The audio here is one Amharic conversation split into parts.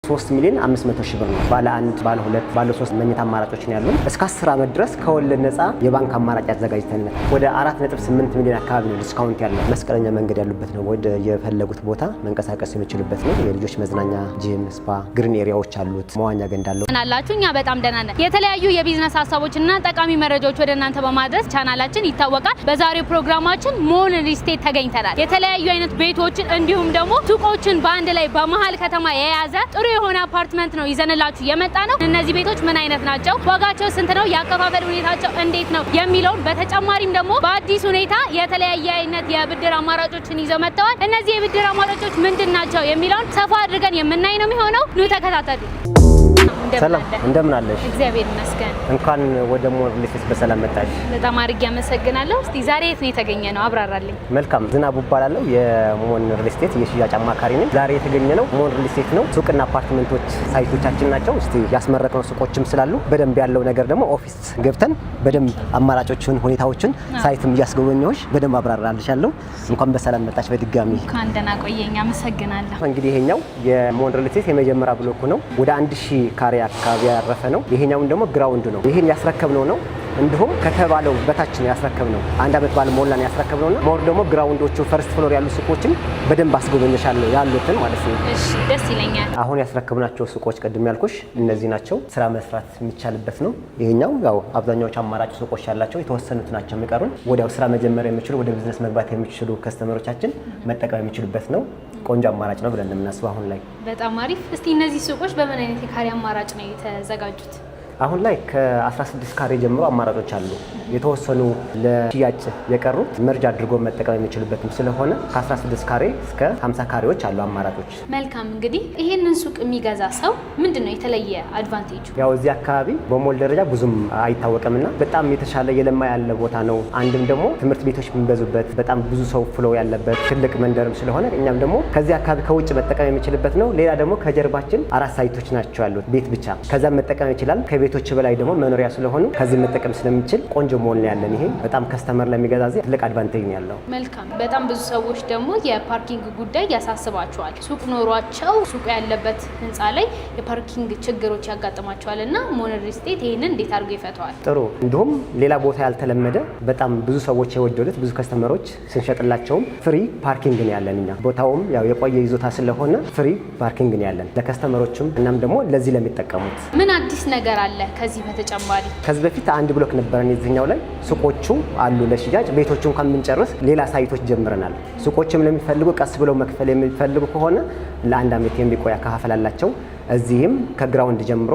3,500,000 ብር ነው። ባለ 1 ባለ 2 ባለ 3 መኝታ አማራጮች ነው ያሉን። እስከ 10 ዓመት ድረስ ከወለድ ነፃ የባንክ አማራጭ አዘጋጅተን ወደ 4.8 ሚሊዮን አካባቢ ነው ዲስካውንት ያለው። መስቀለኛ መንገድ ያሉበት ነው። ወደ የፈለጉት ቦታ መንቀሳቀስ የሚችሉበት ነው። የልጆች መዝናኛ፣ ጂም፣ ስፓ፣ ግሪን ኤሪያዎች አሉት። መዋኛ ገንዳ አለው። እናላችሁ እኛ በጣም ደህና ነን። የተለያዩ የቢዝነስ ሀሳቦችና ጠቃሚ መረጃዎች ወደ እናንተ በማድረስ ቻናላችን ይታወቃል። በዛሬው ፕሮግራማችን ሞን ሪል ስቴት ተገኝተናል። የተለያዩ አይነት ቤቶችን እንዲሁም ደግሞ ሱቆችን በአንድ ላይ በመሃል ከተማ የያዘ ጥሩ የሆነ አፓርትመንት ነው ይዘንላችሁ የመጣ ነው። እነዚህ ቤቶች ምን አይነት ናቸው? ዋጋቸው ስንት ነው? የአከፋፈል ሁኔታቸው እንዴት ነው የሚለውን በተጨማሪም ደግሞ በአዲስ ሁኔታ የተለያየ አይነት የብድር አማራጮችን ይዘው መጥተዋል። እነዚህ የብድር አማራጮች ምንድን ናቸው የሚለውን ሰፋ አድርገን የምናይ ነው የሚሆነው። ኑ ተከታተሉ። ሰላም እንደምን አለሽ? እግዚአብሔር ይመስገን። እንኳን ወደ ሞን ሪል ስቴት በሰላም መጣሽ። በጣም አድርጌ አመሰግናለሁ። እስቲ ዛሬ የት ነው የተገኘ ነው? አብራራልኝ። መልካም። ዝናቡ እባላለሁ የሞን ሪል ስቴት የሽያጭ አማካሪ ነኝ። ዛሬ የተገኘ ነው ሞን ሪል ስቴት ነው። ሱቅና አፓርትመንቶች ሳይቶቻችን ናቸው። እስቲ ያስመረቅነው ሱቆችም ስላሉ በደንብ ያለው ነገር ደግሞ ኦፊስ ገብተን በደንብ አማራጮችን፣ ሁኔታዎችን ሳይትም እያስጎበኘሁሽ በደንብ አብራራልሻለሁ። እንኳን በሰላም መጣሽ በድጋሚ። እንኳን ደህና ቆየኝ። አመሰግናለሁ። እንግዲህ ይሄኛው የሞን ሪል ስቴት የመጀመሪያ ብሎክ ነው። ወደ 1000 ካሬ አካባቢ ያረፈ ነው። ይሄኛውን ደግሞ ግራውንድ ነው። ይሄን ያስረከብነው ነው። እንዲሁም ከተባለው በታች ነው ያስረከብነው። 1 አመት ባለ ሞላን ያስረከብነውና ሞር ደግሞ ግራውንዶቹ ፈርስት ፍሎር ያሉ ሱቆችን በደንብ አስጎበኘሻለሁ ያሉትን ማለት ነው። እሺ ደስ ይለኛል። አሁን ያስረከብናቸው ሱቆች ቅድም ያልኩሽ እነዚህ ናቸው። ስራ መስራት የሚቻልበት ነው። ይሄኛው ያው አብዛኛዎቹ አማራጭ ሱቆች ያላቸው የተወሰኑት ናቸው የሚቀሩን። ወዲያው ስራ መጀመር የሚችሉ ወደ ቢዝነስ መግባት የሚችሉ ከስተመሮቻችን መጠቀም የሚችሉበት ነው። ቆንጆ አማራጭ ነው ብለን የምናስበው አሁን ላይ። በጣም አሪፍ። እስቲ እነዚህ ሱቆች በምን አይነት የካሬ አማራጭ ነው የተዘጋጁት? አሁን ላይ ከ16 ካሬ ጀምሮ አማራጮች አሉ። የተወሰኑ ለሽያጭ የቀሩት መርጅ አድርጎ መጠቀም የሚችልበትም ስለሆነ ከ16 ካሬ እስከ 50 ካሬዎች አሉ አማራጮች። መልካም። እንግዲህ ይሄንን ሱቅ የሚገዛ ሰው ምንድነው የተለየ አድቫንቴጁ? ያው እዚህ አካባቢ በሞል ደረጃ ብዙም አይታወቅምና በጣም የተሻለ የለማ ያለ ቦታ ነው። አንድም ደግሞ ትምህርት ቤቶች የሚበዙበት በጣም ብዙ ሰው ፍሎ ያለበት ትልቅ መንደርም ስለሆነ እኛም ደግሞ ከዚህ አካባቢ ከውጭ መጠቀም የሚችልበት ነው። ሌላ ደግሞ ከጀርባችን 4 ሳይቶች ናቸው ያሉት ቤት ብቻ ከዛም መጠቀም ይችላል። ከቤቶች በላይ ደግሞ መኖሪያ ስለሆኑ ከዚህ መጠቀም ስለሚችል ቆንጆ ሞል ያለን ይሄ በጣም ከስተመር ለሚገዛ ዜ ትልቅ አድቫንቴጅ ነው ያለው። መልካም። በጣም ብዙ ሰዎች ደግሞ የፓርኪንግ ጉዳይ ያሳስባቸዋል። ሱቅ ኖሯቸው ሱቁ ያለበት ህንፃ ላይ የፓርኪንግ ችግሮች ያጋጥማቸዋል እና ሞን ሪል ስቴት ይሄንን እንዴት አድርጎ ይፈታዋል? ጥሩ። እንዲሁም ሌላ ቦታ ያልተለመደ በጣም ብዙ ሰዎች የወደዱት ብዙ ከስተመሮች ስንሸጥላቸውም ፍሪ ፓርኪንግ ነው ያለን። እኛ ቦታውም ያው የቆየ ይዞታ ስለሆነ ፍሪ ፓርኪንግ ነው ያለን ለከስተመሮችም እናም ደግሞ ለዚህ ለሚጠቀሙት። ምን አዲስ ነገር አለ ከዚህ በተጨማሪ? ከዚህ በፊት አንድ ብሎክ ነበረን የዚህኛው ላይ ሱቆቹ አሉ ለሽያጭ። ቤቶቹ እንኳን የምንጨርስ ሌላ ሳይቶች ጀምረናል። ሱቆችም ለሚፈልጉ ቀስ ብለው መክፈል የሚፈልጉ ከሆነ ለ1 አመት የሚቆይ አከፋፈል አላቸው። እዚህም ከግራውንድ ጀምሮ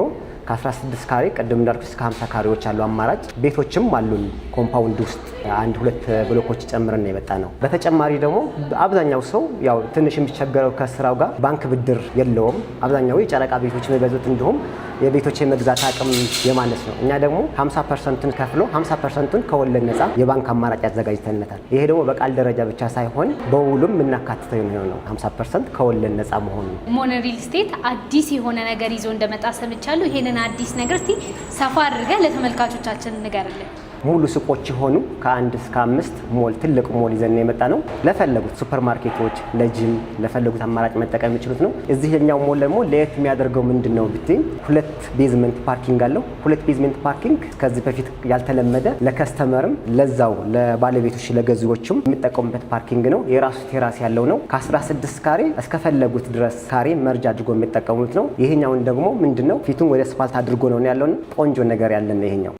ከ16 ካሬ ቀደም እንዳልኩት እስከ 50 ካሬዎች አሉ አማራጭ ቤቶችም አሉን። ኮምፓውንድ ውስጥ 1-2 ብሎኮች ጨምረን ነው የመጣ ነው። በተጨማሪ ደግሞ አብዛኛው ሰው ያው ትንሽ የሚቸገረው ከስራው ጋር ባንክ ብድር የለውም። አብዛኛው የጨረቃ ቤቶች የሚገዙት እንዲሁም የቤቶች የመግዛት አቅም የማነስ ነው። እኛ ደግሞ 50%ን ከፍሎ 50%ን ከወለድ ነፃ የባንክ አማራጭ ያዘጋጅተንለታል። ይሄ ደግሞ በቃል ደረጃ ብቻ ሳይሆን በውሉም የምናካትተው ነው 50% ከወለድ ነፃ መሆኑ። ሞን ሪል ስቴት አዲስ የሆነ ነገር ይዞ እንደመጣ ሰምቻለሁ። ይሄንን አዲስ ነገር እስቲ ሰፋ አድርገህ ለተመልካቾቻችን ንገርልን። ሙሉ ሱቆች የሆኑ ከ1 እስከ 5 ሞል ትልቅ ሞል ይዘን የመጣ ነው። ለፈለጉት ሱፐርማርኬቶች፣ ለጂም ለፈለጉት አማራጭ መጠቀም የሚችሉት ነው። እዚህኛው ሞል ደግሞ ለየት የሚያደርገው ምንድነው ብትይ 2 ቤዝመንት ፓርኪንግ አለው። 2 ቤዝመንት ፓርኪንግ ከዚህ በፊት ያልተለመደ ለከስተመርም ለዛው ለባለቤቶች ለገዢዎችም የሚጠቀሙበት ፓርኪንግ ነው። የራሱ ቴራስ ያለው ነው። ከ16 ካሬ እስከፈለጉት ድረስ ካሬ መርጅ አድርጎ የሚጠቀሙት ነው። ይሄኛውን ደግሞ ምንድነው ፊቱን ወደ አስፋልት አድርጎ ነው ያለው። ቆንጆ ነገር ያለን ነው ይሄኛው።